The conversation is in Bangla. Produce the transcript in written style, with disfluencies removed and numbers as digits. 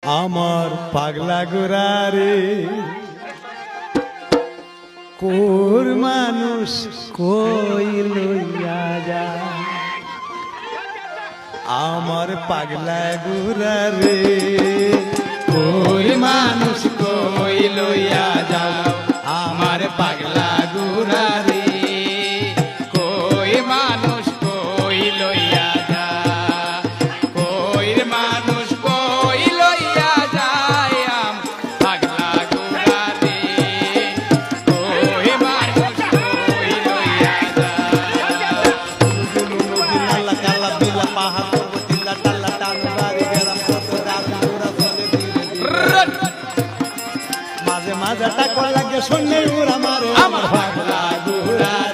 আমার পাগলা গোরারে কোর মানুষ কই লইয়া যা আমার পাগলা গোরারে কোর মানুষ কই লইয়া যা আমার পাগলা গোরারে কই মানুষ কই লইয়া যা কই মানুষ কই লইয়া যায় আম পাগলা গোরারে কই মানুষ কই লইয়া যা দিলা কালা বিলা পাহাড় পর্বত দিলা টালা টালা বাড়ি গরম কত রাত গোরা চলে ধীরে মাঝে মাঝে টাকা লাগে শুনে উড়া মারে আমার পাগলা গোরা